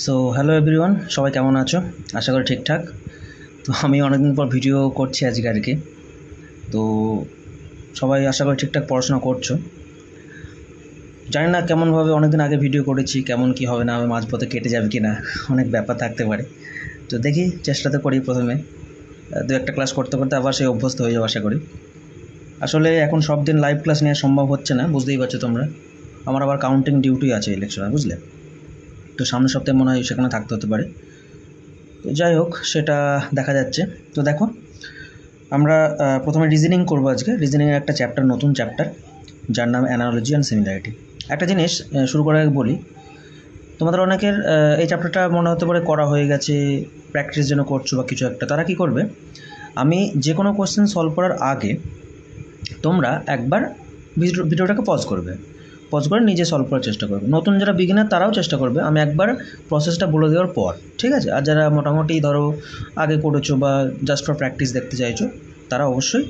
So hello everyone, সবাই কেমন আছো? আশা করি ঠিকঠাক। তো আমি অনেকদিন পর ভিডিও করছি আজকে আর কি। তো সবাই আশা করি ঠিকঠাক পড়াশোনা করছো। জানি না কেমনভাবে, অনেকদিন আগে ভিডিও করেছি, কেমন কি হবে না হবে, মাঝপথে কেটে যাবে কি না, অনেক ব্যাপার থাকতে পারে। তো দেখি, চেষ্টা তো করি প্রথমে। দু একটা ক্লাস করতে করতে আবার সেই অভ্যস্ত হয়ে যাবো আশা করি। আসলে এখন সব দিন লাইভ ক্লাস নেওয়া সম্ভব হচ্ছে না, বুঝতেই পারছো তোমরা। আমার আবার কাউন্টিং ডিউটি আছে ইলেকশনে, বুঝলে। তো সামনের সপ্তাহে মনে হয় সেখানে থাকতে হতে পারে। তো যাই হোক, সেটা দেখা যাচ্ছে। তো দেখো, আমরা প্রথমে রিজনিং করবো আজকে। রিজনিংয়ের একটা চ্যাপ্টার, নতুন চ্যাপ্টার, যার নাম অ্যানালজি অ্যান্ড সিমিলারিটি। একটা জিনিস শুরু করার আগে বলি, তোমাদের অনেকের এই চ্যাপ্টারটা মনে হতে পারে করা হয়ে গেছে, প্র্যাকটিস যেন করছো বা কিছু একটা। তারা কি করবে, আমি যে কোনো কোশ্চেন সলভ করার আগে তোমরা একবার ভিডিওটাকে পজ করবে, পজ করে নিজে সলভ করার চেষ্টা করবে। নতুন যারা বিগিনার তারাও চেষ্টা করবে আমি একবার প্রসেসটা বলে দেওয়ার পর, ঠিক আছে? আর যারা মোটামুটি ধরো আগে করেছো বা জাস্ট ফর প্র্যাকটিস দেখতে চাইছো, তারা অবশ্যই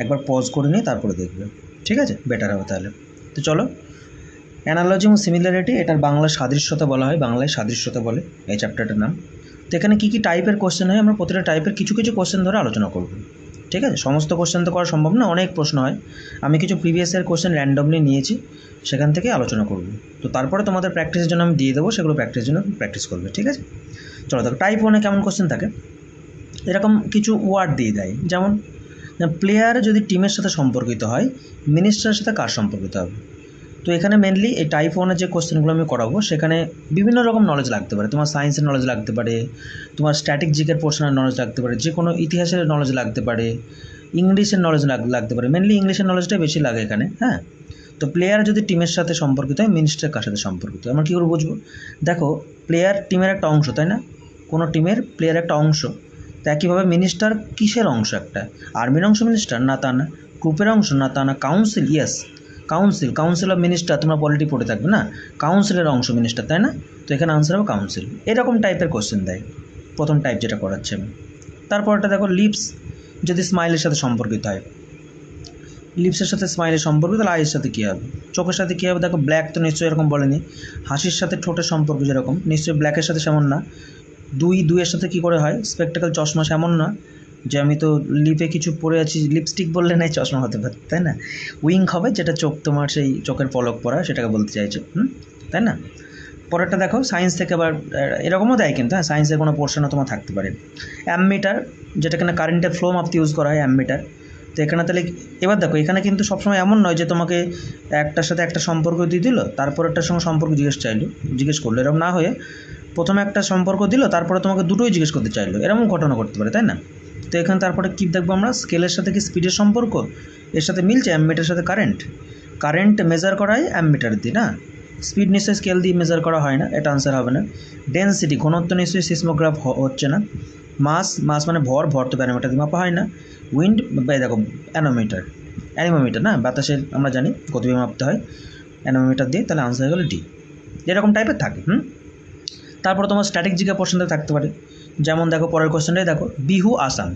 একবার পজ করে নিয়ে তারপরে দেখবে, ঠিক আছে? বেটার হবে তাহলে। তো চলো, অ্যানালজি এবং সিমিলারিটি, এটার বাংলা সাদৃশ্যতা বলা হয়, বাংলায় সাদৃশ্যতা বলে এই চ্যাপ্টারটার নাম। তো এখানে কী কী টাইপের কোশ্চেন হয়, আমরা প্রতিটা টাইপের কিছু কিছু কোশ্চেন ধরে আলোচনা করব, ঠিক আছে? সমস্ত কোশ্চেন তো করা সম্ভব না, অনেক প্রশ্ন হয়। আমি কিছু প্রিভিয়াস ইয়ার কোশ্চেন র্যান্ডমলি নিয়েছি, সেখান থেকে আলোচনা করব। তো তারপরে তোমাদের প্র্যাকটিসের জন্য আমি দিয়ে দেবো, সেগুলো প্র্যাকটিসের জন্য প্র্যাকটিস করবে, ঠিক আছে? চলো দেখো, টাইপ ওয়ানে কেমন কোশ্চেন থাকে। এরকম কিছু ওয়ার্ড দিয়ে দেয়, যেমন প্লেয়ার যদি টিমের সাথে সম্পর্কিত হয়, মিনিস্টারের সাথে কার সম্পর্কিত হবে। তো এখানে মেনলি এই টাইপ ওয়ানের যে কোশ্চেনগুলো আমি করাবো, সেখানে বিভিন্ন রকম নলেজ লাগতে পারে। তোমার সায়েন্সের নলেজ লাগতে পারে, তোমার স্ট্র্যাটেজিকের পোর্শনের নলেজ লাগতে পারে, যে কোনো ইতিহাসের নলেজ লাগতে পারে, ইংলিশের নলেজ লাগতে পারে। মেনলি ইংলিশের নলেজটাই বেশি লাগে এখানে, হ্যাঁ। তো প্লেয়ার যদি টিমের সাথে সম্পর্কিত হয়, মিনিস্টার কার সাথে সম্পর্কিত, আমরা কী করে বুঝবো? দেখো, প্লেয়ার টিমের একটা অংশ, তাই না? কোনো টিমের প্লেয়ার একটা অংশ। তো একইভাবে মিনিস্টার কিসের অংশ? একটা আর্মির অংশ মিনিস্টার? না, তা না। গ্রুপের অংশ? না, তা না। Council? Yes, council of minister, তোমরা পলিটি পড়ে থাকবে না, কাউন্সিলের অংশ মিনিস্টার, তাই না? তো এখানে আনসার হবে কাউন্সিল। এরকম টাইপের কোশ্চেন দেয় প্রথম টাইপ যেটা করাচ্ছে আমি। তারপরটা দেখো, লিপস যদি স্মাইলের সাথে সম্পর্কিত হয়, লিপসের সাথে স্মাইলের সম্পর্ক, তাহলে আইয়ের সাথে কী হবে, চোখের সাথে কী হবে? দেখো, ব্ল্যাক তো নিশ্চয়ই এরকম বলেনি। হাসির সাথে ঠোঁটের সম্পর্ক যেরকম, নিশ্চয়ই ব্ল্যাকের সাথে সেমন না। দুইয়ের সাথে কী করে হয়? স্পেকটাকেল, চশমা, সেমন না যে আমি তো লিপে কিছু পরে আছি, লিপস্টিক বললে নাই চশমা হতে পারে, তাই না? উইঙ্ক হবে, যেটা চোখ, তোমার সেই চোখের পলক পড়া, সেটাকে বলতে চাইছো, তাই না? পরেরটা দেখো, সায়েন্স থেকে আবার এরকমও দেয় কিন্তু, হ্যাঁ, সায়েন্সের কোনো পোর্শনও তোমার থাকতে পারে। অ্যামমিটার, যেটা কিনা কারেন্টের ফ্লো মাপতে ইউজ করা হয়, অ্যামমিটার। তো এখানে তাহলে এবার দেখো, এখানে কিন্তু সবসময় এমন নয় যে তোমাকে একটার সাথে একটা সম্পর্ক দিয়ে দিল, তারপর একটার সঙ্গে সম্পর্ক জিজ্ঞেস করলো, এরকম না হয়ে প্রথমে একটা সম্পর্ক দিল, তারপরে তোমাকে দুটোই জিজ্ঞেস করতে চাইলো, এরকম ঘটনা ঘটতে পারে, তাই না? তো এখানে তারপরে কী দেখবো আমরা, স্কেলের সাথে কি স্পিডের সম্পর্ক, এর সাথে মিলছে অ্যামমিটারের সাথে কারেন্ট মেজার করা হয় অ্যামমিটার দিয়ে, না? স্পিড নিশ্চয়ই স্কেল দিয়ে মেজার করা হয় না, এটা আনসার হবে না। ডেন্সিটি, ঘনত্ব নিশ্চয়ই সিসমোগ্রাফ হচ্ছে না। মাস মানে ভর তো প্যারামিটার দিয়ে মাপা হয় না। উইন্ড, দেখো, অ্যানিমোমিটার, না, বাতাসের আমরা জানি গতিবেগ মাপতে হয় অ্যানিমোমিটার দিয়ে, তাহলে আনসার হয়ে গেলো ডি। এরকম টাইপের থাকে। তারপরে তোমার স্ট্র্যাটেজিকের পোর্শনটা থাকতে পারে, যেমন দেখো পরের কোশ্চেনটাই দেখো, বিহু আসাম।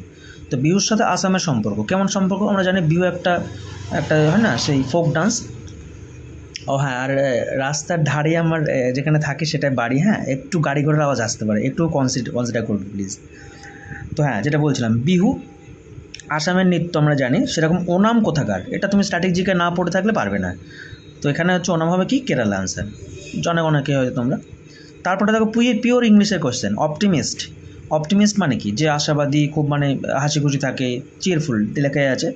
তো বিহুর সাথে আসামের সম্পর্ক কেমন? সম্পর্ক আমরা জানি, বিহু একটা একটা হয় না, সেই ফোক ডান্স। ও হ্যাঁ, আর রাস্তার ধারে আমার যেখানে থাকি সেটাই বাড়ি, হ্যাঁ, একটু গাড়ি ঘোড়ার আওয়াজ আসতে পারে, একটু কনসিডার করবে প্লিজ। তো হ্যাঁ, যেটা বলছিলাম, বিহু আসামের নৃত্য আমরা জানি, সেরকম ওনাম কোথাকার, এটা তুমি স্ট্র্যাটেজিকে না পড়ে থাকলে পারবে না। তো এখানে হচ্ছে ওনাম হবে কি, কেরালা আনসার, জনগণকে হয়তো তোমরা। তারপরে দেখো, পিওর ইংলিশের কোশ্চেন, অপটিমিস্ট মানে কি? যে আশাবাদী, খুব মানে হাসি খুশি থাকে, চিয়ারফুল লেখায় আছে।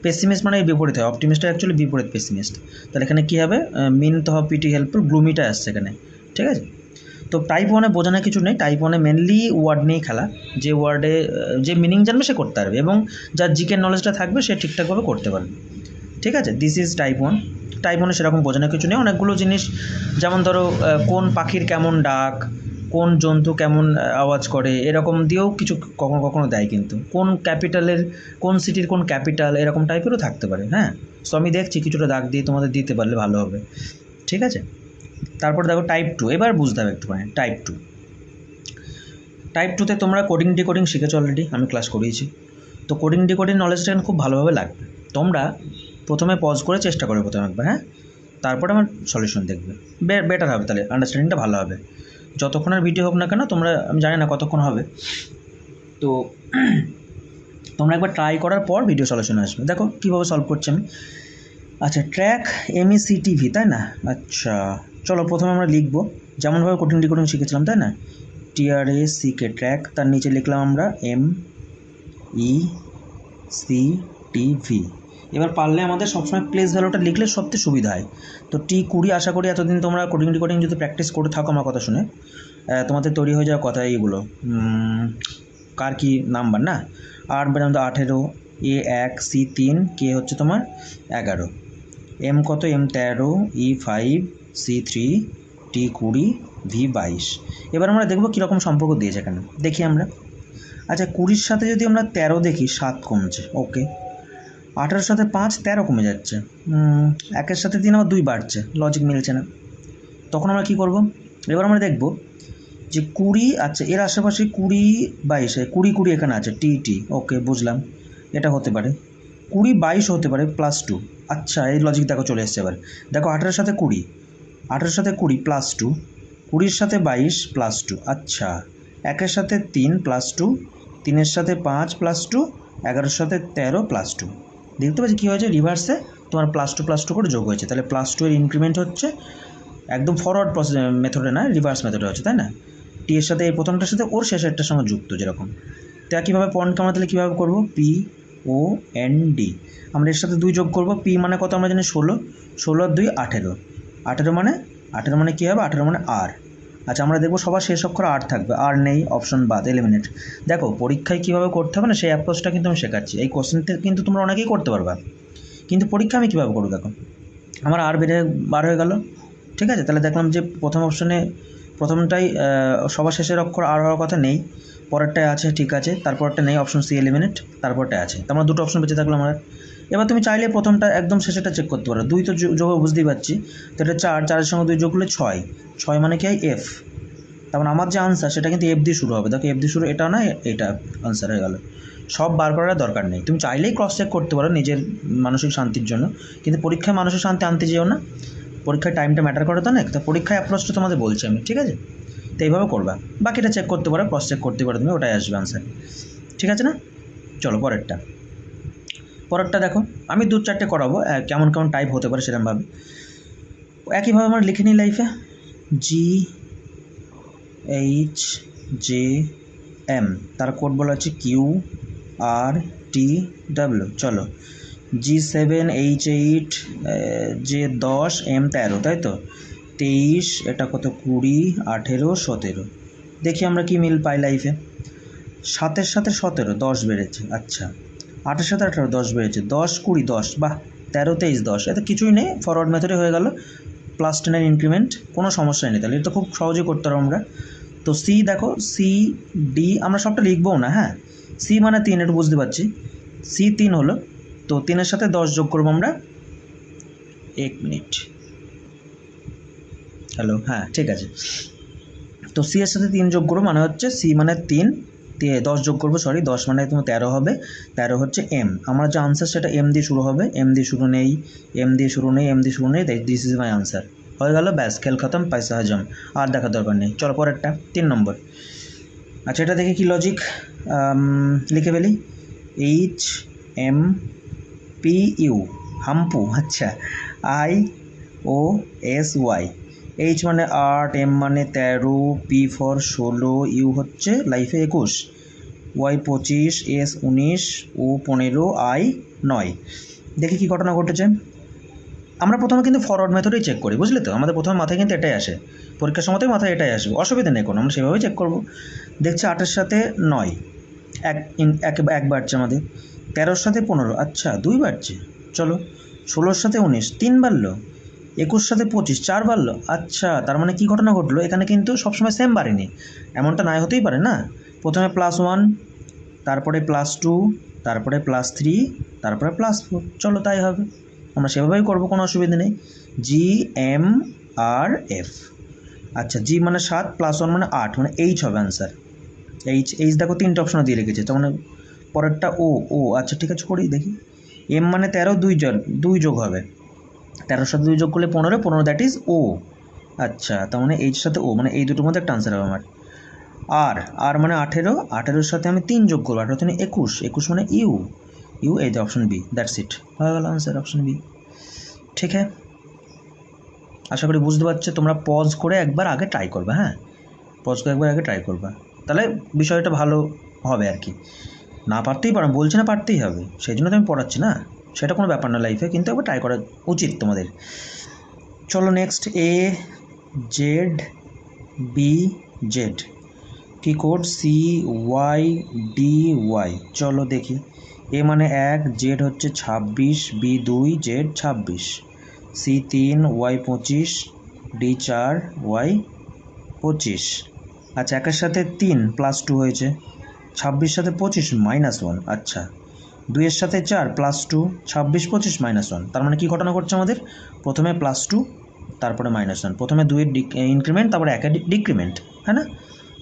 পেসিমিস্ট মানে বিপরীত হয়, অপটিমিস্টটা অ্যাকচুয়ালি বিপরীত পেসিমিস্ট। তাহলে এখানে কী হবে, মিন তো হবে পিটি হেল্পফুল, গ্লুমিটা আসছে এখানে, ঠিক আছে? তো টাইপ ওয়ানে বোঝানোর কিছু নেই, টাইপ ওয়ানে মেনলি ওয়ার্ড নিয়েই খেলা। যে ওয়ার্ডে যে মিনিং জানবে সে করতে পারবে, এবং যার জিকের নলেজটা থাকবে সে ঠিকঠাকভাবে করতে পারবে, ঠিক আছে? This is type one. Type ওয়ানে সেরকম বোঝানোর কিছু নেই, অনেকগুলো জিনিস, যেমন ধরো কোন পাখির কেমন ডাক, কোন জন্তু কেমন আওয়াজ করে, এরকম দিয়েও কিছু কখনো কখনো দেয় কিন্তু, কোন ক্যাপিটালের, কোন সিটির কোন ক্যাপিটাল, এরকম টাইপেরও থাকতে পারে, হ্যাঁ। সো আমি দেখছি কিছুটা দাগ দিয়ে তোমাদের দিতে পারলে ভালো হবে, ঠিক আছে? তারপর দেখো টাইপ টু, এবার বুঝতে হবে একটুখানি। টাইপ টুতে তোমরা কোডিং ডিকোডিং শিখেছো অলরেডি, আমি ক্লাস করিয়েছি। তো কোডিং ডিকোডিং নলেজটা খুব ভালোভাবে লাগবে। তোমরা প্রথমে পজ করে চেষ্টা করবে প্রথমে একবার, হ্যাঁ, তারপরে আমার সলিউশন দেখবে, বেটার হবে, তাহলে আন্ডারস্ট্যান্ডিংটা ভালো হবে। যতক্ষণের ভিডিও হোক না কেন তোমরা, আমি জানি না কতক্ষণ হবে, তো তোমরা একবার ট্রাই করার পর ভিডিও সলিউশন আসবে। দেখো কীভাবে সলভ করছি আমি। আচ্ছা, ট্র্যাক MECTV, তাই না? আচ্ছা চলো প্রথমে আমরা লিখবো যেমনভাবে কোডিং ডিকোডিং শিখেছিলাম, তাই না? TRACK ট্র্যাক, তার নিচে লিখলাম আমরা MECTV। এবার পারলে আমাদের সবসময় প্লেস ভ্যালুটা লিখলে সবচেয়ে সুবিধা হয়। তো T20, আশা করি এতদিন তোমরা কোডিং ডিকোডিং যদি প্র্যাকটিস করে থাকো আমার কথা শুনে, তোমাদের তৈরি হয়ে যাওয়ার কথা এইগুলো। কার কি নাম্বার না, 8 বের 18, A1, C3, K হচ্ছে তোমার 11, M কত, M13, E5, C3, T20, V22। এবার আমরা দেখবো কীরকম সম্পর্ক দিয়েছে এখানে, দেখি আমরা। আচ্ছা 20-র সাথে যদি আমরা 13 দেখি, 7 কমছে, ওকে। 18-র সাথে 5, 13 কমে যাচ্ছে। 1-এর সাথে 3 আবার 2 বাড়ছে, লজিক মিলছে না। তখন আমরা কী করব? এবার আমরা দেখব যে 20, আচ্ছা এর আশেপাশে 20, 22, 20 এখানে আছে, TT, ওকে বুঝলাম, এটা হতে পারে 20, 22 হতে পারে +2। আচ্ছা এই লজিক দেখো চলে এসছে। এবার দেখো 18-এর সাথে 20, 18-এর সাথে 20 +2, 20-এর সাথে 22 +2, আচ্ছা 1-এর সাথে 3 +2, 3-এর সাথে 5 +2, 11-এর সাথে 13 +2। দেখতে পাচ্ছি কী হয়েছে, রিভার্সে তোমার +2 করে যোগ হয়েছে। তাহলে +2 এর ইনক্রিমেন্ট হচ্ছে, একদম ফরওয়ার্ড মেথডে না, রিভার্স মেথডে হচ্ছে, তাই না? টি এর সাথে এই প্রথমটার সাথে ওর শেষেরটার সঙ্গে যুক্ত যেরকম। তো কীভাবে পয়েন্টকে আমরা তাহলে কীভাবে করবো, POND। আমরা এর সাথে 2 যোগ করবো। P মানে কত আমরা জানি 16, 16 আর 2 18, 18 মানে কী হবে, 18 মানে R। আচ্ছা আমরা দেখবো সবার শেষ অক্ষর R থাকবে, আর নেই, অপশন বাদ, এলিমিনেট। দেখো পরীক্ষায় কীভাবে করতে হবে না সেই অ্যাপ্রোচটা কিন্তু আমি শেখাচ্ছি। এই কোশ্চেনটা কিন্তু তোমরা অনেকেই করতে পারবা, কিন্তু পরীক্ষা আমি কীভাবে করবো দেখো। আমার আর বার হয়ে গেল, ঠিক আছে। তাহলে দেখলাম যে প্রথম অপশনে প্রথমটাই সবার শেষের অক্ষর আর হওয়ার কথা নেই, পরেরটায় আছে, ঠিক আছে, তারপরটা নেই, অপশন সি এলিমিনেট, তারপরটা আছে। তো আমার 2টো অপশন বেঁচে থাকলো আমার। এবার তুমি চাইলে প্রথমটা একদম শেষেরটা চেক করতে পারো। 2 তো যোগ বুঝতেই পারছি, তো এটা 4, 4-এর সঙ্গে 2 যোগ করলে 6, 6 মানে কি হয় F। তার মানে আমার যে আনসার সেটা কিন্তু F দিয়ে শুরু হবে। দেখো F দিয়ে শুরু, এটা না এটা আনসার হয়ে গেল। সব বার করার দরকার নেই, তুমি চাইলেই ক্রস চেক করতে পারো নিজের মানসিক শান্তির জন্য, কিন্তু পরীক্ষায় মানসিক শান্তি আনতে যেও না। পরীক্ষায় টাইমটা ম্যাটার করে তো অনেক, তো পরীক্ষায় অ্যাপ্রোচটা তোমাদের বলছি আমি, ঠিক আছে। তো এইভাবে করবা, বাকিটা চেক করতে পারো, ক্রস চেক করতে পারো তুমি, ওটাই আসবে আনসার, ঠিক আছে না? চলো পরেরটা দেখো, আমি 2-4টে করাবো, কেমন কেমন টাইপ হতে পারে সেরকমভাবে। একইভাবে আমরা লিখে নিই লাইফে, GHJM, তার কোড বলা হচ্ছে QRTW। চলো G7H8, J10, M13, তাই তো 23, এটা কত 20, 18, 17। দেখি আমরা কি মিল পাই লাইফে। 7-এর সাথে 17, 10 বেড়েছে, আচ্ছা 8-এর সাথে 18, 10 বেড়েছে, 10, 20, 10, বাহ 13, 23, 10, এতে কিছুই নেই, ফরওয়ার্ড মেথডে হয়ে গেল, +10-এর ইনক্রিমেন্ট, কোনো সমস্যাই নেই। তাহলে এটা খুব সহজে করতে পারবো আমরা। তো সি দেখো, CD আমরা সবটা লিখবও না, হ্যাঁ, সি মানে 3, একটু বুঝতে পারছি, C3 হলো, তো 3-এর সাথে 10 যোগ করবো আমরা, 1 মিনিট, হ্যালো, হ্যাঁ ঠিক আছে। তো সি এর সাথে 3 যোগ করবো, মানে হচ্ছে সি মানে 3, 10 যোগ করবো, সরি 10 মানে তোমার 13 হবে, 13 হচ্ছে M। আমার যে আনসার সেটা M দিয়ে শুরু হবে, M দিয়ে শুরু নেই, M দিয়ে শুরু নেই, দিস ইজ মাই আনসার, হয়ে গেল, ব্যাস, খেল খতম, পয়সা হজম, আর দেখার দরকার নেই। চলো পরেরটা 3 নম্বর। আচ্ছা এটা দেখে কি লজিক, লিখে ফেলি, HMPU, হাম্পু, আচ্ছা IOSY, H মানে 8, M মানে 13, P ফর 16, U হচ্ছে লাইফে 21, Y 25, S 19, O 15, I 9। দেখি কি ঘটনা ঘটেছে। আমরা প্রথমে কিন্তু ফরওয়ার্ড মেথডেই চেক করি, বুঝলে তো, আমাদের প্রথমে মাথায় কিন্তু এটাই আসে, পরীক্ষার সময়তেই মাথায় এটাই আসবে, অসুবিধা নেই কোনো, আমরা সেভাবেই চেক করবো। দেখছি 8-এর সাথে 9, এক বাড়ছে আমাদের, 13-র সাথে 15, আচ্ছা 2 বাড়ছে, চলো 16-র সাথে 19, 3 বাড়লো, 21-র সাথে 25, 4 বাড়লো, আচ্ছা তার মানে কী ঘটনা ঘটলো এখানে, কিন্তু সবসময় সেম বাড়েনি, এমনটা নাই হতেই পারে না, প্রথমে +1, তারপরে +2, তারপরে +3, তারপরে +4, চলো তাই হবে, আমরা সেভাবেই করবো, কোনো অসুবিধা নেই। GMRF, আচ্ছা G মানে 7, +1 মানে 8, মানে H হবে আনসার, H দেখো 3টে অপশন দিয়ে রেখেছে, তার মানে পরেরটা ও, আচ্ছা ঠিক আছে করি দেখি। M মানে 13, 2 যোগ হবে, 13-র সাথে 2 যোগ করলে 15, দ্যাট ইজ O, আচ্ছা, তার মানে এইচ সাথে ও, মানে এই দুটোর মধ্যে একটা আনসার হবে আমার। আর আর মানে 18, 18-এর সাথে আমি 3 যোগ করবো, 18 21, 21 মানে ইউ, ইউ এই যে অপশন বি, দ্যাটস ইট, হয়ে গেল আনসার অপশন বি। ঠিক আছে, আশা করি বুঝতে পারছো। তোমরা পজ করে একবার আগে ট্রাই করবে, হ্যাঁ, পজ করে একবার আগে ট্রাই করবে, তাহলে বিষয়টা ভালো হবে আর কি। না পারতেই পারো, বলছি না পারতেই হবে, সেই জন্য তো আমি পড়াচ্ছি না, সেটা কোনো ব্যাপার না লাইফে, কিন্তু একবার ট্রাই করা উচিত তোমাদের। চলো next, A Z B Z, কি code C Y D Y. চলো দেখি, এ মানে 1, জেড হচ্ছে 26, B 2, Z 26, C 3, Y 25, D 4, Y 25। আচ্ছা, 1-এর সাথে 3 +2 হয়েছে, 26 সাথে 25 -1। আচ্ছা, 2-এর সাথে 4 +2, 26 25 -1। তার মানে কি ঘটনা ঘটছে আমাদের, প্রথমে +2 তারপরে -1, প্রথমে 2-এর ইনক্রিমেন্ট তারপরে 1-এর ডিক্রিমেন্ট, হ্যাঁ না?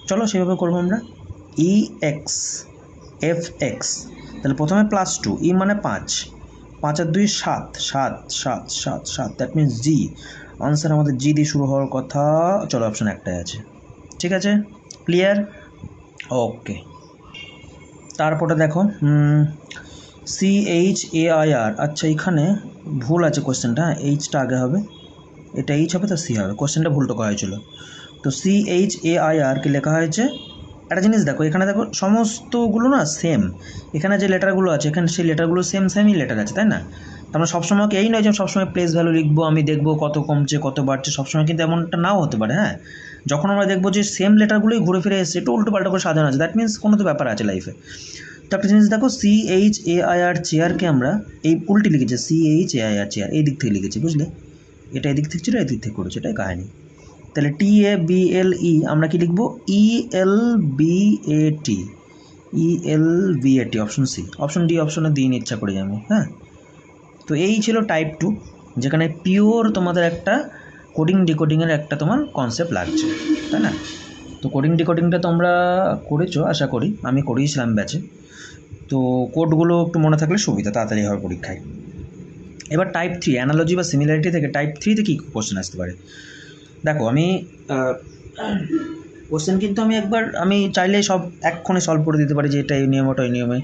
চলো সেভাবে করবো আমরা। ই এক্স এফ এক্স, তাহলে প্রথমে +2, ই মানে 5, 5 আর 2 7, 7 7 7 7, দ্যাট মিনস জি। আনসার আমাদের জি দিয়ে শুরু হওয়ার কথা। চলো অপশন একটাই আছে, ঠিক আছে, ক্লিয়ার, ওকে। তারপরে দেখো CHAIR, আচ্ছা এখানে ভুল আছে কোয়েশ্চেনটা, এইচটা আগে হবে, এটা এইচ হবে তো সি হবে, কোয়েশ্চেনটা ভুল টোকা হয়েছিল। তো CHAIR কি লেখা হয়েছে, একটা জিনিস দেখো, এখানে দেখো সমস্তগুলো না সেম, এখানে যে লেটারগুলো আছে এখানে সেই লেটারগুলো সেমই লেটার আছে, তাই না? আমরা সবসময় এই নয় যে সবসময় প্লেস ভ্যালু লিখবো, আমি দেখবো কত কমছে কত বাড়ছে, সবসময় কিন্তু এমনটা নাও হতে পারে, হ্যাঁ। যখন আমরা দেখবো যে সেম লেটারগুলোই ঘুরে ফিরে এসছে, একটু উল্টো পাল্টা করে সাজানো আছে, দ্যাট মিনস কোনো তো ব্যাপার আছে লাইফে। তো একটা জিনিস দেখো, CHAIR চেয়ারকে আমরা এই উল্টে লিখেছি, CHAIR চেয়ার এই দিক থেকে লিখেছি, বুঝলে, এটা এদিক থেকে ছিল এদিক থেকে করেছে, এটাই কাহিনি। তাহলে TABLE আমরা কি লিখবো, ELBAT, ELBAT, option C, option D অপশনে দিন ইচ্ছা করি আমি, হ্যাঁ। তো এই ছিল টাইপ 2, যেখানে পিওর তোমাদের একটা কোডিং ডিকোডিংয়ের একটা তোমার কনসেপ্ট লাগছে, তাই না? তো কোডিং ডিকোডিংটা তোমরা করেছো আশা করি, আমি করিয়েছিলাম ব্যাচে, তো কোডগুলো একটু মনে থাকলে সুবিধা, তাড়াতাড়ি হবে পরীক্ষায়। এবার টাইপ 3 অ্যানালজি বা সিমিলারিটি থেকে টাইপ 3-তে কী কোশ্চেন আসতে পারে, দেখো আমি কোশ্চেন কিন্তু আমি চাইলে সব এক্ষণে সলভ করে দিতে পারি, যে এটা এই নিয়ম ওটা এই নিয়মে।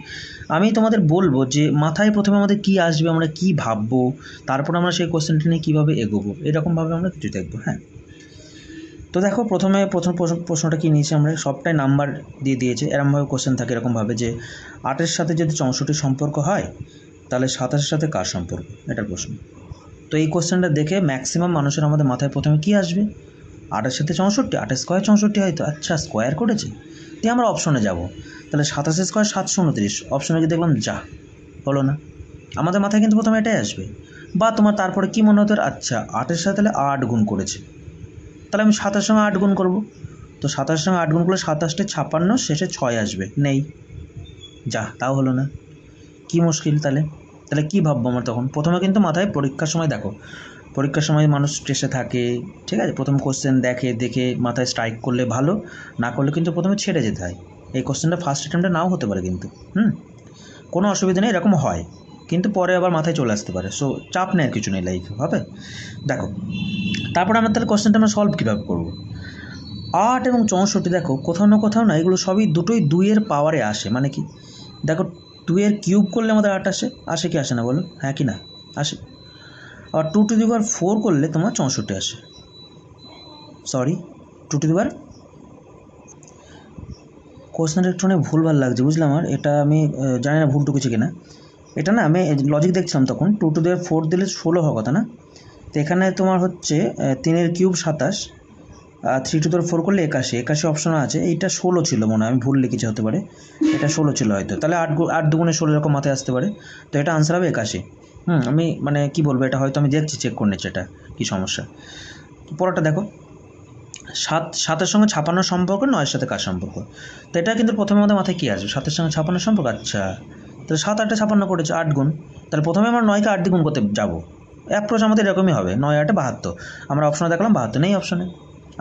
আমি তোমাদের বলবো যে মাথায় প্রথমে আমাদের কী আসবে, আমরা কী ভাববো, তারপর আমরা সেই কোশ্চেনটা নিয়ে কীভাবে এগোবো, এরকমভাবে আমরা কিছু দেখবো, হ্যাঁ। তো দেখো প্রথম প্রশ্নটা কী নিয়েছি আমরা, সবটাই নাম্বার দিয়ে দিয়েছে, এরকমভাবে কোশ্চেন থাকে এরকমভাবে যে 8-এর সাথে যদি 64 সম্পর্ক হয় তাহলে 27-এর সাথে কার সম্পর্ক, এটার প্রশ্ন। তো এই কোশ্চেনটা দেখে ম্যাক্সিমাম মানুষের আমাদের মাথায় প্রথমে কী আসবে, 8-এর সাথে 64, 8-এর স্কোয়ার 64 হয়তো, আচ্ছা স্কোয়ার করেছে, দিয়ে আমরা অপশনে যাব, তাহলে 27 স্কোয়ার 729, অপশনে গিয়ে দেখলাম যা হলো না, আমাদের মাথায় কিন্তু প্রথমে এটাই আসবে। বা তোমার তারপরে কী মনে হতো, আচ্ছা 8-এর সাথে তাহলে 8 গুণ করেছে, তাহলে আমি 27-এর সঙ্গে 8 গুণ করবো, তো 27-এর সঙ্গে 8 গুণ করলে 27-এ 56, শেষে 6 আসবে, নেই, যা তাও হলো না, কী মুশকিল, তাহলে তাহলে কী ভাববো আমরা তখন, প্রথমে কিন্তু মাথায় পরীক্ষার সময় দেখো, পরীক্ষার সময় মানুষ স্ট্রেসে থাকে, ঠিক আছে, প্রথম কোশ্চেন দেখে মাথায় স্ট্রাইক করলে ভালো, না করলে কিন্তু প্রথমে ছেড়ে যেতে হয়, এই কোশ্চেনটা ফার্স্ট অ্যাটেম্পটে নাও হতে পারে কিন্তু, কোনো অসুবিধা নেই, এরকম হয়, কিন্তু পরে আবার মাথায় চলে আসতে পারে, সো চাপ নেওয়ার কিছু নেই লাইফে, হবে। দেখো তারপরে আমরা তাহলে কোশ্চেনটা আমরা সলভ কীভাবে করবো, 8 এবং 64 দেখো কোথাও না এগুলো সবই দুটোই 2-এর পাওয়ারে আসে, মানে কি দেখো 2-এর কিউব করলে আমাদের 8 আসে কি আসে না বলো, হ্যাঁ কি না আসে, আর 2^4 করলে তোমার 64 আসে, সরি 2^, কোশ্চেনটা একটু অনেক ভুলভাল লাগছে বুঝলাম, আমার এটা আমি জানি না ভুল টুকেছি কিনা, এটা না আমি লজিক দেখছিলাম তখন 2^4 দিলে 16 হওয়ার কথা না, তো এখানে তোমার হচ্ছে 3-এর কিউব 27, 3^4 করলে 81 অপশন আছে, এইটা 16 ছিল মনে হয়, আমি ভুল লিখেছি হতে পারে, এটা 16 ছিল হয়তো, তাহলে 8 দুগুণে 16 এরকম মাথায় আসতে পারে, তো এটা আনসার হবে 81। আমি মানে কি বলবো, এটা হয়তো আমি দেখছি চেক করে নিচ্ছি এটা কী সমস্যা। পরেরটা দেখো, 7-এর সঙ্গে 56 সম্পর্ক, 9-এর সাথে কার সম্পর্ক, তো এটা কিন্তু প্রথমে আমাদের মাথায় কী আসবে, 7-এর সঙ্গে 56 সম্পর্ক, আচ্ছা তাহলে 7 8-এ 56 করেছে 8 গুণ, তাহলে প্রথমে আমরা 9-কে 8 দিয়ে গুণ করতে যাবো, অ্যাপ্রোচ আমাদের এরকমই হবে, 9 8 72, আমরা অপশনে দেখলাম 72 নেই অপশনে,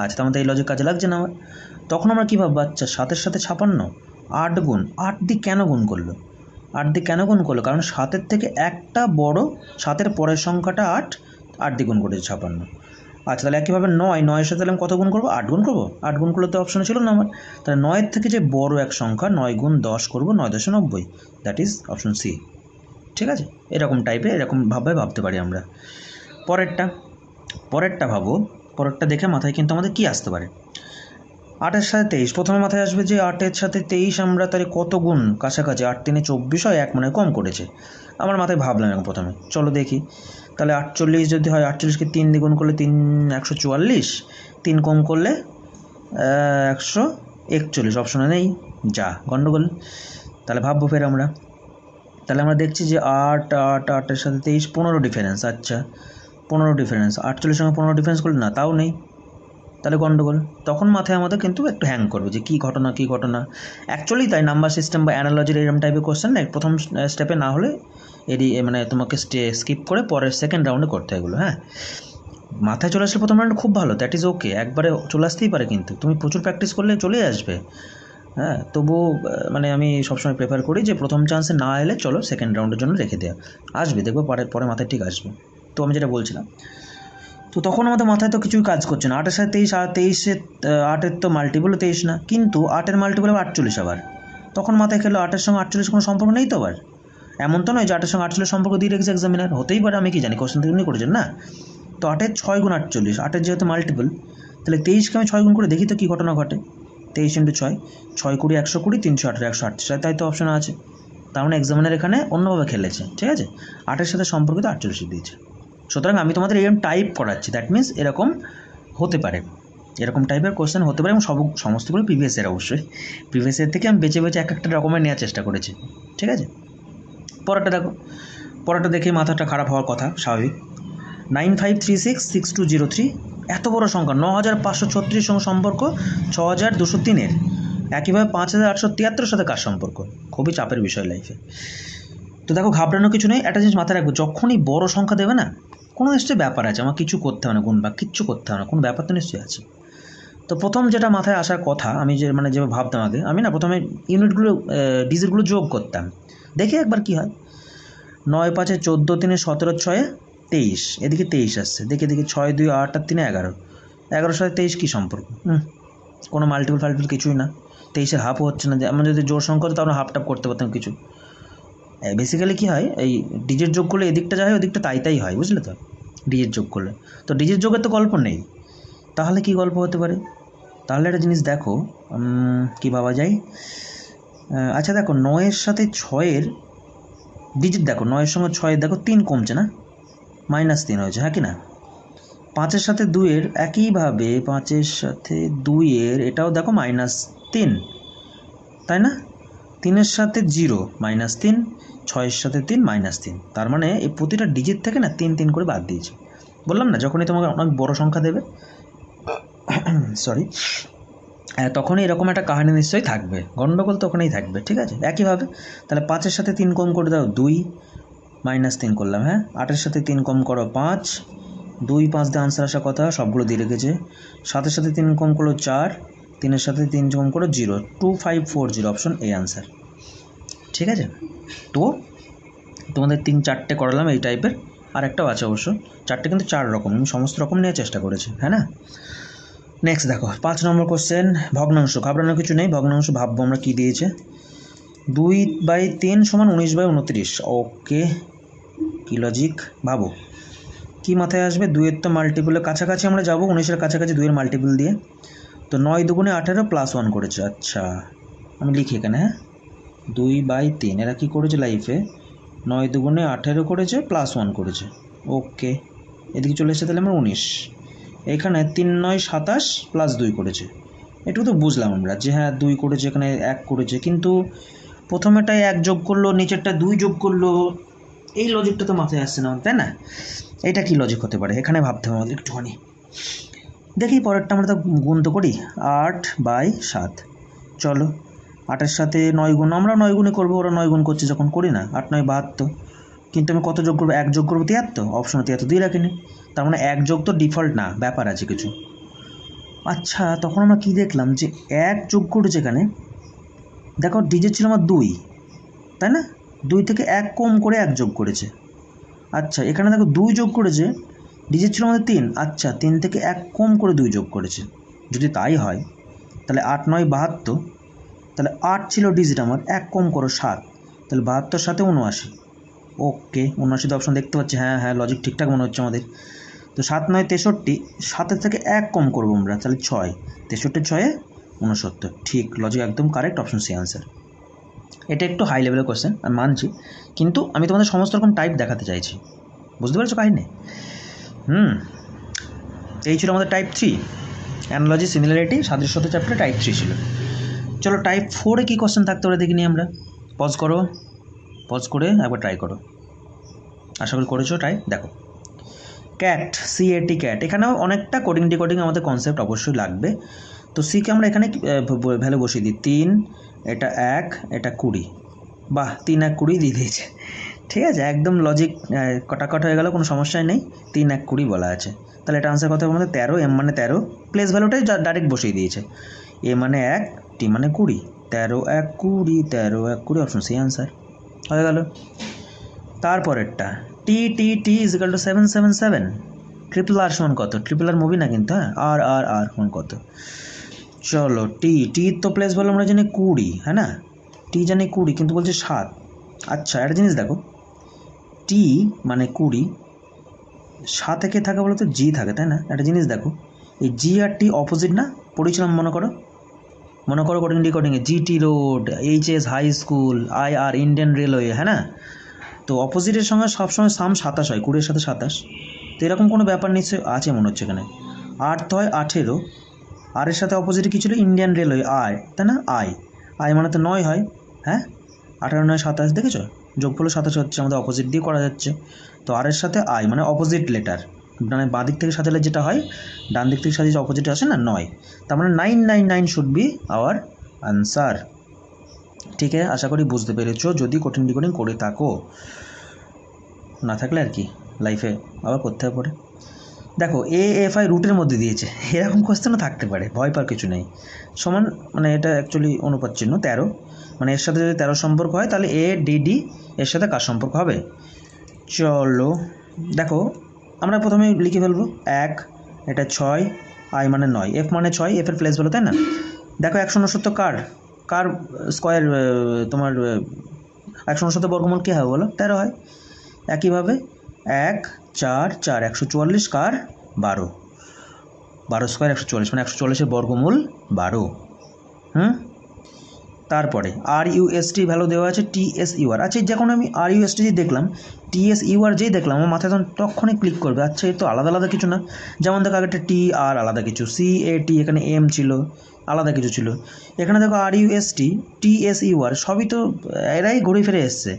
আচ্ছা তো আমাদের এই লজিক কাজে লাগছে না আমার, তখন আমরা কী ভাববো, আচ্ছা 7-এর সাথে 56, 8 গুণ, 8 দিয়ে কেন গুণ করলো, 8 দিয়ে কেন গুণ করলো, কারণ 7-এর থেকে একটা বড়, 7-এর পরের সংখ্যাটা 8 দিয়ে গুণ করেছে 56, আচ্ছা, তাহলে একইভাবে 9 সাথে তাহলে আমি কত গুণ করবো? 8 গুণ করবো। 8 গুণ করলে তো অপশানে ছিল না আমার। তাহলে 9 থেকে যে বড় এক সংখ্যা 9 গুণ 10 করবো 9×90, দ্যাট ইজ অপশন সি। ঠিক আছে, এরকম টাইপের এরকমভাবে ভাবতে পারি আমরা। পরেরটা ভাবো। পরেরটা দেখে মাথায় কিন্তু আমাদের কি আসতে পারে? 8-এর সাথে 23, প্রথমে মাথায় আসবে যে 8-এর সাথে 23 আমরা তাহলে কত গুণ কাছাকাছি? 8×3 = 24 হয়, 1 মনে কম করেছে। আমার মাথায় ভাবলাম এখন প্রথমে, চলো দেখি। তাহলে 48 যদি হয়, 48কে 3 দিয়ে গুণ করলে 144, 3 কম করলে 141, অপশনে নেই, যা গণ্ডগোল। তাহলে ভাববো ফের আমরা। তাহলে আমরা দেখছি যে 8-8-8-এর সাথে 23, 15 ডিফারেন্স। আচ্ছা, 15 ডিফারেন্স, 48 সঙ্গে 15 ডিফারেন্স করলে না, তাও নেই, তাহলে গণ্ডগোল। তখন মাথায় আমাদের কিন্তু একটু হ্যাং করবে যে কী ঘটনা। অ্যাকচুয়ালি তাই নাম্বার সিস্টেম বা অ্যানালজির এরকম টাইপের কোশ্চেন না, প্রথম স্টেপে না হলে মানে তোমাকে স্কিপ করে পরের সেকেন্ড রাউন্ডে করতে হয় এগুলো। হ্যাঁ, মাথায় চলে আসলে প্রথম রাউন্ড খুব ভালো, দ্যাট ইজ ওকে, একবারে চলে আসতেই পারে, কিন্তু তুমি প্রচুর প্র্যাকটিস করলে চলে আসবে। হ্যাঁ, তবুও মানে আমি সবসময় প্রেফার করি যে প্রথম চান্সে না এলে চলো সেকেন্ড রাউন্ডের জন্য রেখে দেওয়া, আসবে দেখবো পরে মাথায় ঠিক আসবে। তো আমি যেটা বলছিলাম, তো তখন আমাদের মাথায় তো কিছুই কাজ করছে না। 8-এর সাথে 23, আর 23-এ 8-এর তো মাল্টিপলও 23 না, কিন্তু 8-এর মাল্টিপল আবার 48 আবার। তখন মাথায় খেলো 8-এর সঙ্গে 48 কোনো সম্পর্ক নেই তো আবার। এমন তো নয় যে 8-এর সঙ্গে 48 সম্পর্ক দিয়ে রেখেছে এক্সামিনার, হতেই পারে, আমি কি জানি, কোশ্চেন থেকে উনি করেছেন না। তো 8-এর 6 গুণ 48, 8-এর যেহেতু মাল্টিপল, তাহলে 23কে আমি 6 গুণ করে দেখি তো কী ঘটনা ঘটে। 23 × 6, 6 × 20 120, 318 138, তাই তো অপশানে আছে। তার মানে এক্সামিনার এখানে অন্যভাবে খেলেছে। ঠিক আছে, 8-এর সাথে সম্পর্কিত 48 দিয়েছে। সুতরাং আমি তোমাদের এরকম টাইপ করাচ্ছি, দ্যাট মিনস এরকম হতে পারে, এরকম টাইপের কোশ্চেন হতে পারে, এবং সমস্তগুলো প্রিভিয়াস ইয়ার। অবশ্যই প্রিভিয়াস ইয়ার থেকে আমি বেছে একটা রকমের নেওয়ার চেষ্টা করেছি। ঠিক আছে, পরেরটা দেখো। পরেরটা দেখে মাথাটা খারাপ হওয়ার কথা, স্বাভাবিক। 95366203, এত বড় সংখ্যা, 9536 সঙ্গে সম্পর্ক 6203-এর। একইভাবে 5873 সাথে কার সম্পর্ক? খুবই চাপের বিষয় লাইফে। তো দেখো, ঘাবড়ানোর কিছু নেই, একটা জিনিস মাথায় রাখবো, যখনই বড় সংখ্যা দেবে না, কোনো নিশ্চয়ই ব্যাপার আছে, আমার কিছু করতে হবে না, গুণ বা কিচ্ছু করতে হবে না, কোনো ব্যাপার তো নিশ্চয়ই আছে। তো প্রথম যেটা মাথায় আসার কথা, আমি যেভাবে ভাবতাম আগে, আমি না প্রথমে ইউনিটগুলো ডিজিটগুলো যোগ করতাম, দেখি একবার কি হয়। 9×5 = 14, 3 = 17, 6 = 23, এদিকে 23 আসছে, দেখি 6 2 8 আর 3 11, 11-এর সাথে 23 কী সম্পর্ক? কোনো মাল্টিপল কিছুই না, 23-এর হাফও হচ্ছে না। এমন যদি জোড় সংখ্যা হতো তাহলে হাফ টাপ করতে পারতাম কিছু। বেসিক্যালি কী হয়, এই ডিজিট যোগ করলে এদিকটা যা হয় ওদিকটা তাই হয়, বুঝলে তো, ডিজিট যোগ করলে। তো ডিজিট যোগের তো গল্প নেই, তাহলে কি গল্প হতে পারে? তাহলে একটা জিনিস দেখো, কী ভাবা যায়। আচ্ছা দেখো, 9-এর সাথে 6-এর ডিজিট দেখো, 9-এর সঙ্গে 6-এর দেখো 3 কমছে না, -3 হয়েছে, হ্যাঁ কি না? 5-এর সাথে 2-এর একইভাবে, 5-এর সাথে 2-এর এটাও দেখো -3, তাই না? 3-এর সাথে 0 -3, 6-এর সাথে 3 -3, তার মানে এই প্রতিটা ডিজিট থেকে না 3 করে বাদ দিয়েছে। বললাম না, যখনই তোমাকে অনেক বড় সংখ্যা দেবে, সরি, তখনই এরকম একটা কাহিনী নিশ্চয়ই থাকবে, গণ্ডগোল তো ওখানেই থাকবে। ঠিক আছে, একইভাবে তাহলে 5-এর সাথে 3 কম করে দাও 2, -3 করলাম। হ্যাঁ, 8-এর সাথে 3 কম করো 5, 2 5 দিয়ে আনসার আসা কথা, সবগুলো দিয়ে রেখেছে। 7-এর সাথে 3 কম করলো 4, 3-এর সাথে 3 কম করো 0, 2540, অপশন এ আনসার। ঠিক আছে, তো তোমাদের 3-4টে করালাম এই টাইপের, আর একটাও আছে অবশ্য, 4টে কিন্তু 4 রকম, আমি সমস্ত রকম নেওয়ার চেষ্টা করেছি, হ্যাঁ না। নেক্সট দেখো, 5 নম্বর কোশ্চেন, ভগ্নাংশ। ঘাবড়ানোর কিছু নেই, ভগ্নাংশ ভাববো আমরা কী দিয়েছে। 2/3 = 19/29, ওকে, কী লজিক ভাবো, কী মাথায় আসবে? 2-এর তো মাল্টিপলের কাছাকাছি আমরা যাবো, 19-এর কাছাকাছি 2-এর মাল্টিপল দিয়ে। তো 9 2 18 +1 করেছে। আচ্ছা, আমি লিখি এখানে, হ্যাঁ, 2/3, এরা কী করেছে লাইফে, 9 2 18 করেছে, +1 করেছে, ওকে, এদিকে চলে এসেছে তাহলে আমরা 19। এখানে 3 9 27 +2 করেছে, এটুকু তো বুঝলাম আমরা যে হ্যাঁ 2 করেছে, এখানে 1 করেছে, কিন্তু প্রথমেটায় 1 যোগ করলো, নিচেরটা 2 যোগ করলো, এই লজিকটা তো মাথায় আসছে না, তাই না? এটা কি লজিক হতে পারে, এখানে ভাবতে হবে আমাদের একটুখানি। দেখি পরেরটা আমরা তো গুণ তো করি, 8/7, চলো 8-এর সাথে 9 গুণ, আমরা 9 গুণই করবো, ওরা 9 গুণ করছে যখন, করি না, 8 9 72, কিন্তু আমি কত যোগ করবো? 1 যোগ করবো 73, অপশনে 73 দিয়ে রাখিনি, তার মানে 1 যোগ তো ডিফল্ট না, ব্যাপার আছে কিছু। আচ্ছা, তখন আমরা কি দেখলাম যে 1 যোগ করেছে এখানে, দেখো ডিজিট ছিল আমার 2, তাই না? 2 থেকে 1 কম করে 1 যোগ করেছে। আচ্ছা, এখানে দেখো 2 যোগ করেছে, ডিজিট ছিল আমাদের 3, আচ্ছা 3 থেকে 1 কম করে 2 যোগ করেছে। যদি তাই হয় তাহলে 8 9 72, তাহলে 8 ছিল ডিজিট আমার, 1 কম করো 7, তাহলে 72 সাথে 79। ওকে, 79 অপশন দেখতে পাচ্ছি, হ্যাঁ হ্যাঁ লজিক ঠিকঠাক মনে হচ্ছে আমাদের। তো 7 9 63, 7 থেকে 1 কম করবো আমরা, তাহলে 6, 63 6 69। ঠিক, লজিক একদম কারেক্ট, অপশন সি আনসার। এটা একটু হাই লেভেলের কোয়েশ্চেন আমি মানছি, কিন্তু আমি তোমাদের সমস্ত রকম টাইপ দেখাতে চাইছি, বুঝতে পেরেছো কাহিনী? এই ছিল আমাদের টাইপ 3, অ্যানালজি সিমিলারিটি সাদৃশ্যতা চ্যাপ্টার টাইপ 3 ছিল। চলো টাইপ 4-এ কী কোয়েশ্চেন থাকতে পারে দেখে নিই আমরা। পজ করো, পজ করে একবার ট্রাই করো, আশা করি করেছো ট্রাই। দেখো ক্যাট, CAT ক্যাট, এখানেও অনেকটা কোডিং ডিকোডিং আমাদের কনসেপ্ট অবশ্যই লাগবে। তো সিকে আমরা এখানে ভ্যালু বসিয়ে দিই 3, এটা 1, এটা 20। বাহ, 3 1 20 দিয়ে দিয়েছে, ঠিক আছে, একদম লজিক কটাকট হয়ে গেল, কোনো সমস্যাই নেই। 3 1 20 বলা আছে, তাহলে এটা আনসার কত হবে আমাদের 13, এম মানে 13, প্লেস ভ্যালুটাই ডাইরেক্ট বসিয়ে দিয়েছে, এ মানে 1, টি মানে 20, 13 1 20, 13 1 20, অপশন সি আনসার হয়ে গেল। তারপরেরটা টি টি টি ইজ ইকাল টু 777, ট্রিপল আর সমান কত? ট্রিপল আর মুভি না কিন্তু, হ্যাঁ, আর আর আর সমান কত? চলো টি টি তো প্লেস ভ্যালু আমরা জানি 20, হ্যাঁ না, টি জানি 20, কিন্তু বলছে 7। আচ্ছা একটা জিনিস দেখো, টি মানে 20, 7 থেকে থাকে বলো তো জি থাকে, তাই না? একটা জিনিস দেখো, এই জি আর টি অপোজিট না, পড়েছিলাম মনে করো, মনে করো কোডিং ডিকোডিংয়ে, GT road, HS high school, IR Indian railway, হ্যাঁ না? তো অপোজিটের সঙ্গে সবসময় সাম 27 হয়, 20-এর সাথে 27, তো এরকম কোনো ব্যাপার নিশ্চয়ই আছে মনে হচ্ছে এখানে। 8 হয় 18, আর এর সাথে অপোজিটে কী ছিল? ইন্ডিয়ান রেলওয়ে, আই, তাই না? আই মানে তো 9 হয়, হ্যাঁ, 18 9 27, দেখেছো যোগফল 27 হচ্ছে, আমাদের অপোজিট দিয়ে করা যাচ্ছে। তো আর এর সাথে আই মানে অপোজিট লেটার, মানে বাঁ দিক থেকে সাজালে যেটা হয়, ডান দিক থেকে সাজিয়ে অপোজিট আসে না, 9, তার মানে 999 শুড বি আওয়ার আনসার। ঠিক আছে, আশা করি বুঝতে পেরেছো, যদি কোডিং ডিকোডিং করে থাকো, না থাকলে আর কি লাইফে আবার করতে হবে পরে। দেখো AFI রুটের মধ্যে দিয়েছে, এরকম কোয়েশ্চেনও থাকতে পারে, ভয় পাওয়ার কিছু নেই। সমান মানে এটা অ্যাকচুয়ালি অনুপাত চিহ্ন 13, মানে এর সাথে যদি 13 সম্পর্ক হয় তাহলে ADD এর সাথে কার সম্পর্ক হবে? চলো দেখো, আমরা প্রথমে লিখে ফেলবো 1, এটা 6, আই মানে 9, এফ মানে 6, এফের প্লেস বলো, তাই না? দেখো 169 কার কার স্কোয়ার, তোমার 169 বর্গমূল কী হবে বলো? 13 হয়। একইভাবে 1 4 4 144 কার? 12, 12 স্কোয়ার 144, মানে 144-এর বর্গমূল 12। তারপরে RUST ভ্যালু দেওয়া আছে TSUR। আচ্ছা যখন আমি RUST দেখলাম, TSUR যেই দেখলাম, আমার মাথায় তখনই ক্লিক করবে, আচ্ছা এই তো আলাদা আলাদা কিছু না। যেমন দেখো আগেটা TR আলাদা কিছু, CAT এখানে M ছিল, আলাদা কিছু ছিল। এখানে দেখো RUST TSUR সবই তো এরাই ঘুরে ফিরে এসছে,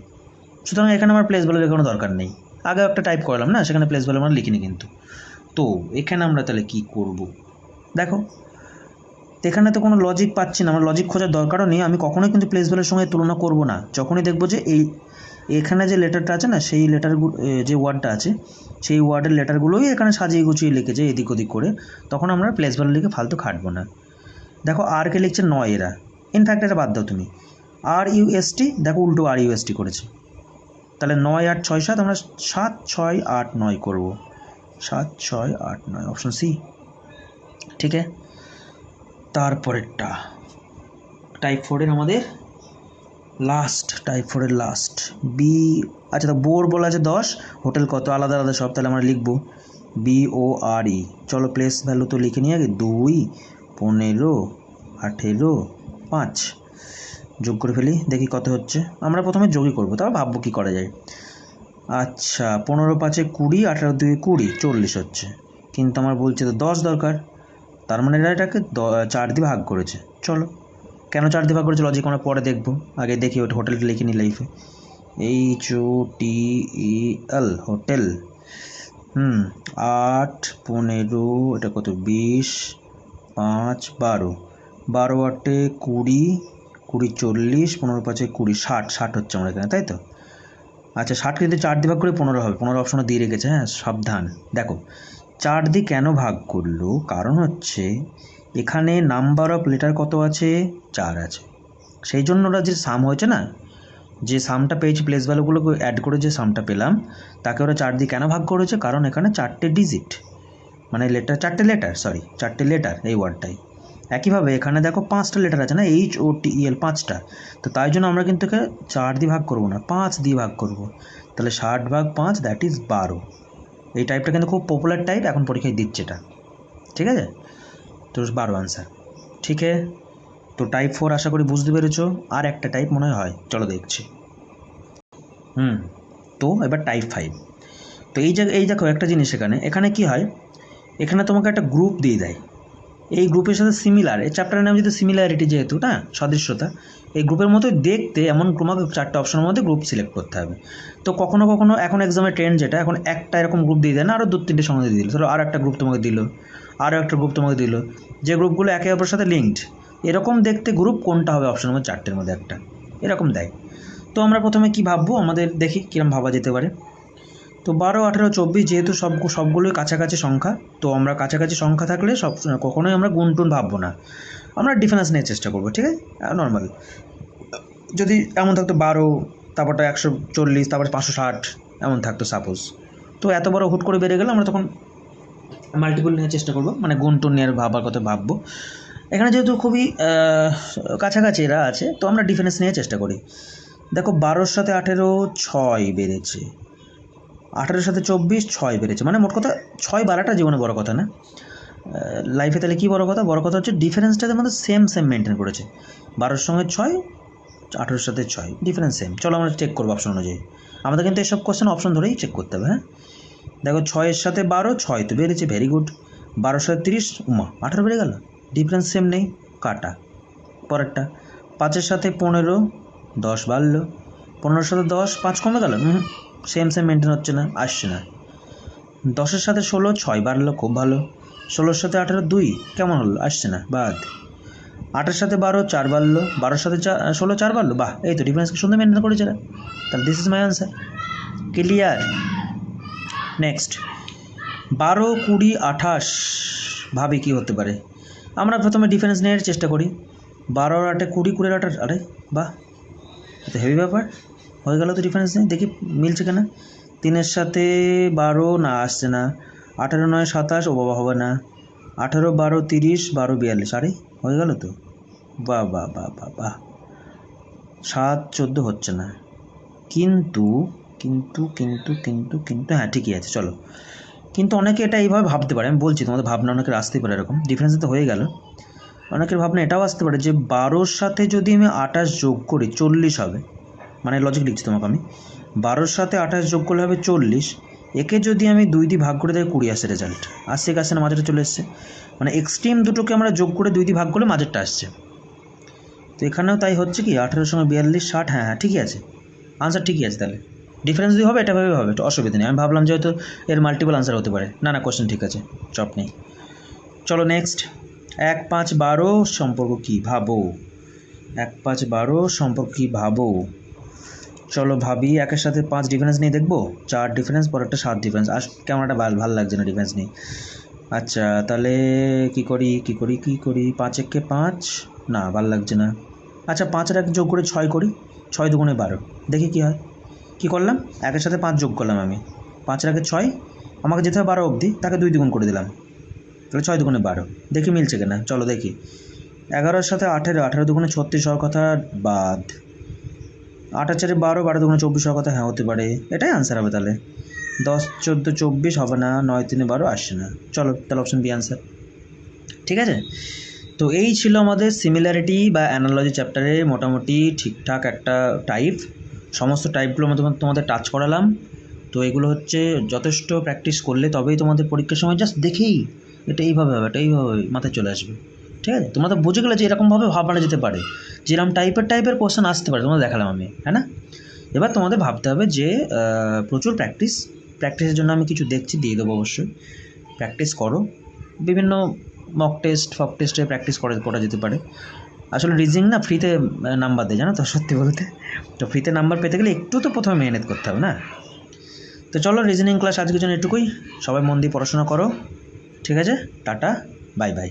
সুতরাং এখানে আমার প্লেস ভ্যালু কোনো দরকার নেই। আগে একটা টাইপ করলাম না, সেখানে প্লেস ভ্যালু আমরা লিখিনি কিন্তু। তো এখানে আমরা তাহলে কী করব দেখো, এখানে তো কোনো লজিক পাচ্ছি না, আমার লজিক খোঁজার দরকারও নেই, আমি কখনোই কিন্তু প্লেস ভ্যালুর সঙ্গে তুলনা করব না। যখনই দেখবো যে এখানে যে লেটারটা আছে না, সেই লেটারগুলো, যে ওয়ার্ডটা আছে সেই ওয়ার্ডের লেটারগুলোই এখানে সাজিয়ে গুছিয়ে লিখেছে এদিক ওদিক করে, তখন আমরা প্লেস ভ্যালু লিখে ফালতু খাটবো না। দেখো আরকে লিখছে 9 এরা, ইনফ্যাক্ট এটা বাদ দাও তুমি, RUST দেখো উল্টো RUST করেছে, তাহলে 9 8 6 7, আমরা 7 6 8 9 করবো, 7 6 8 9, অপশন সি। ঠিক আছে, তারপরেরটা টাইপ 4-এর আমাদের লাস্ট, টাইপ 4-এর লাস্ট বি। আচ্ছা তো বোর বলা আছে 10, হোটেল কত, আলাদা আলাদা সব, তাহলে আমরা লিখবো BORE। চলো প্লেস ভ্যালু তো লিখে নিই আগে, 2 15 18 5, যোগ করে ফেলি দেখি কত হচ্ছে। আমরা প্রথমে যোগই করবো, তারপর ভাববো কী করা যায়। আচ্ছা 15 5 20, 18 2 20, 40 হচ্ছে, কিন্তু আমার বলছে তো 10 দরকার, তার মানে এটাকে 4 দিয়ে ভাগ করেছে। চলো কেন 4 দিয়ে ভাগ করেছে লজিক আমরা পরে দেখবো, আগে দেখি ওটা হোটেলটা লিখে নিই লাইফে, HOTEL হোটেল। 8 15, এটা কত 20 5 12, 12 8 20 20 40, 15 5 20, 60 60 হচ্ছে আমরা এখানে, তাই তো? আচ্ছা 60 কিন্তু 4 দিয়ে ভাগ করে 15 হবে, 15 অপশনও দিয়ে রেখেছে, হ্যাঁ সাবধান। দেখো 4 দিয়ে কেন ভাগ করলো, কারণ হচ্ছে এখানে নাম্বার অফ লেটার কত আছে? 4 আছে, সেই জন্য ওরা যে সাম হয়েছে না, যে সামটা পেয়েছি প্লেস ভ্যালুগুলোকে অ্যাড করে যে সামটা পেলাম তাকে ওরা 4 দিয়ে কেন ভাগ করেছে? কারণ এখানে 4টে ডিজিট, মানে চারটে লেটার এই ওয়ার্ডটাই। একইভাবে এখানে দেখো 5টা লেটার আছে না, HOTEL 5টা, তো তাই জন্য আমরা কিন্তু এখানে 4 দিয়ে ভাগ করবো না, 5 দিয়ে ভাগ করব। তাহলে 60/5 দ্যাট ইজ 12। এই টাইপটা কিন্তু খুব পপুলার টাইপ, এখন পরীক্ষায় দিচ্ছে এটা, ঠিক আছে? তো 12 আনসার। ঠিক আছে, তো টাইপ 4 আশা করি বুঝতে পেরেছো। আর একটা টাইপ মনে হয়, চলো দেখছি। তো এবার টাইপ 5। তো এই দেখো একটা জিনিস, এখানে কি হয়, এখানে তোমাকে একটা গ্রুপ দিয়ে দেয়, এই গ্রুপের সাথে সিমিলার, এই চ্যাপ্টারের নাম যেহেতু সিমিলারিটি, যেহেতু না সদৃশ্যতা, এই গ্রুপের মতো দেখতে এমন তোমাকে 4টে অপশনের মধ্যে গ্রুপ সিলেক্ট করতে হবে। তো কখনো কখনো এখন এক্সামের ট্রেন্ড যেটা, এখন একটা এরকম গ্রুপ দিয়ে দেয় না, আরও 2-3টে সঙ্গে দিয়ে দিল, ধরো আর একটা গ্রুপ তোমাকে দিল, আরও একটা গ্রুপ তোমাকে দিল, যে গ্রুপগুলো একে অপরের সাথে লিঙ্কড, এরকম দেখতে গ্রুপ কোনটা হবে অপশনের মধ্যে 4টের মধ্যে একটা, এরকম দেয়। তো আমরা প্রথমে কি ভাববো, আমাদের দেখি কীরকম ভাবা যেতে পারে। তো 12, 18, 24 যেহেতু সবগুলোই কাছাকাছি সংখ্যা, তো আমরা কাছাকাছি সংখ্যা থাকলে কখনোই আমরা গুণটুন ভাববো না, আমরা ডিফারেন্স নেওয়ার চেষ্টা করবো, ঠিক আছে? নর্মাল যদি এমন থাকতো 12, তারপরটা 140, তারপরে 560 এমন থাকতো সাপোজ, তো এত বড় হুট করে বেড়ে গেলে আমরা তখন মাল্টিপল নেওয়ার চেষ্টা করবো, মানে গুণটুন নেওয়ার ভাবার কথা ভাববো। এখানে যেহেতু খুবই কাছাকাছি এরা আছে, তো আমরা ডিফারেন্স নেওয়ার চেষ্টা করি। দেখো 12-র সাথে 18 6 বেড়েছে, 18-র সাথে 24 6 বেড়েছে, মানে মোট কথা 6 বাড়াটা জীবনে বড় কথা না লাইফে। তাহলে কী বড় কথা? বড় কথা হচ্ছে ডিফারেন্সটাতে আমাদের সেম মেনটেন করেছে, 12-র সঙ্গে 6, 18-র সাথে 6, ডিফারেন্স সেম। চলো আমরা চেক করবো অপশন অনুযায়ী, আমাদের কিন্তু এসব কোশ্চেন অপশন ধরেই চেক করতে হবে। হ্যাঁ দেখো 6-এর সাথে 12, 6 তো বেড়েছে, ভেরি গুড। 12-র সাথে 30, 18 বেড়ে গেল, ডিফারেন্স সেম নেই, কাটা। পরেরটা 5-এর সাথে 15, 10 বাড়লো, 15-এর সাথে 10, 5 কমে গেল, সেম মেনটেন হচ্ছে না, আসছে না। 10-এর সাথে 16, 6 বাড়লো, খুব ভালো। 16-এর সাথে 18, 2 কেমন হলো, আসছে না, বাদ। 8-এর সাথে 12, 4 বাড়লো, 12-এর সাথে 16, 4 বাড়লো, বাহ, এই তো ডিফারেন্সকে সুন্দর মেনটেন করেছে। তাহলে this is my answer, clear. Next 12, 20, 28 ভাবি কী হতে পারে। আমরা প্রথমে ডিফারেন্স নেওয়ার চেষ্টা করি, 12 আর 8, 20, 20 আর 8, আরে বাহ, তো হেভি ব্যাপার হয়ে গেল। তো ডিফারেন্স নেই, দেখি মিলছে কেনা। 3-এর সাথে 12 না, আসছে না। 18, 9, 27, ও বাবা হবে না। 18, 12, 30, 12, 42, আরে হয়ে গেল তো, বাহ বাহ বাহ বাহ বাহ। 7, 14 হচ্ছে না, কিন্তু কিন্তু কিন্তু কিন্তু কিন্তু হ্যাঁ ঠিকই আছে, চলো। কিন্তু অনেকে এটা এইভাবে ভাবতে পারে, আমি বলছি তোমাদের ভাবনা অনেকের আসতেই পারে এরকম, ডিফারেন্স তো হয়ে গেল। অনেকের ভাবনা এটাও আসতে পারে যে 12-র সাথে যদি আমি 28 যোগ করি 40 হবে, মানে লজিক লিখছি তোমাকে আমি, 12-র সাথে 28 যোগ করলে হবে 40, একে যদি আমি 2 দিয়ে ভাগ করে দেয় 20 আসছে রেজাল্ট, আসছে না, মাঝেটা চলে এসছে, মানে এক্সট্রিম দুটোকে আমরা যোগ করে 2 দিয়ে ভাগ করলে মাঝেরটা আসছে। তো এখানেও তাই হচ্ছে কি, 18-এর সঙ্গে 42, 60, হ্যাঁ হ্যাঁ ঠিকই আছে, আনসার ঠিকই আছে। তাহলে ডিফারেন্স যদি হবে এটা ভাবে হবে, একটু অসুবিধা নেই। আমি ভাবলাম যে হয়তো এর মাল্টিপল আনসার হতে পারে, না কোশ্চেন ঠিক আছে, চপ নেই। চলো নেক্সট, 1, 5, 12 সম্পর্ক কী ভাবো। 1, 5, 12 সম্পর্ক কী ভাবো, চলো ভাবি। 1-এর সাথে 5 ডিফারেন্স নেই, দেখবো 4 ডিফারেন্স, পর একটা 7 ডিফারেন্স, কেমন একটা ভালো লাগছে না ডিফারেন্স নেই। আচ্ছা তাহলে কী করি 5 একে 5, না ভালো লাগছে না। আচ্ছা 5-এর 1 যোগ করে 6 করি, 6 দুগুণে 12, দেখি কী হয়। কী করলাম, 1-এর সাথে 5 যোগ করলাম আমি, 5-এর 1 6, আমাকে যেতে হবে 12 অবধি, তাকে 2 দ্বিগুণ করে দিলাম, তাহলে 6 দুগুণে 12, দেখি মিলছে কিনা, চলো দেখি। 11-এর সাথে 18, 18 দুগুণে 36 হওয়ার কথা, বাদ। 8 আর 4, 12, 12 দুগুণে 24 হওয়ার কথা, হ্যাঁ হতে পারে, এটাই আনসার হবে তাহলে। 10, 14, 24 হবে না, 9, 3, 12 আসছে না, চলো তাহলে অপশন বি আনসার, ঠিক আছে। তো এই ছিল আমাদের সিমিলারিটি বা অ্যানালজি চ্যাপ্টারে মোটামুটি ঠিকঠাক একটা টাইপ, সমস্ত টাইপগুলো তোমাদের টাচ করালাম। তো এগুলো হচ্ছে যথেষ্ট প্র্যাকটিস করলে তবেই তোমাদের পরীক্ষার সময় জাস্ট দেখেই এটা এইভাবে হবে, এটা এইভাবে মাথায় চলে আসবে, ঠিক আছে। তোমরা তো বুঝে গেলে যে এরকমভাবে ভাবানো যেতে পারে, যেরকম টাইপের কোশ্চেন আসতে পারে, তোমাদের দেখালাম আমি, হ্যাঁ না। এবার তোমাদের ভাবতে হবে যে প্রচুর প্র্যাকটিসের জন্য আমি কিছু দেখছি, দিয়ে দেবো অবশ্যই, প্র্যাকটিস করো। বিভিন্ন মক টেস্টে প্র্যাকটিস করা যেতে পারে। আসলে রিজনিং না ফ্রিতে নাম্বার দেয়, জানো তো, সত্যি বলতে। তো ফ্রিতে নাম্বার পেতে গেলে একটু তো প্রথমে মেহনত করতে হবে না। তো চলো রিজনিং ক্লাস আজকের জন্য এটুকুই, সবাই মন দিয়ে পড়াশোনা করো, ঠিক আছে, টাটা, বাই বাই।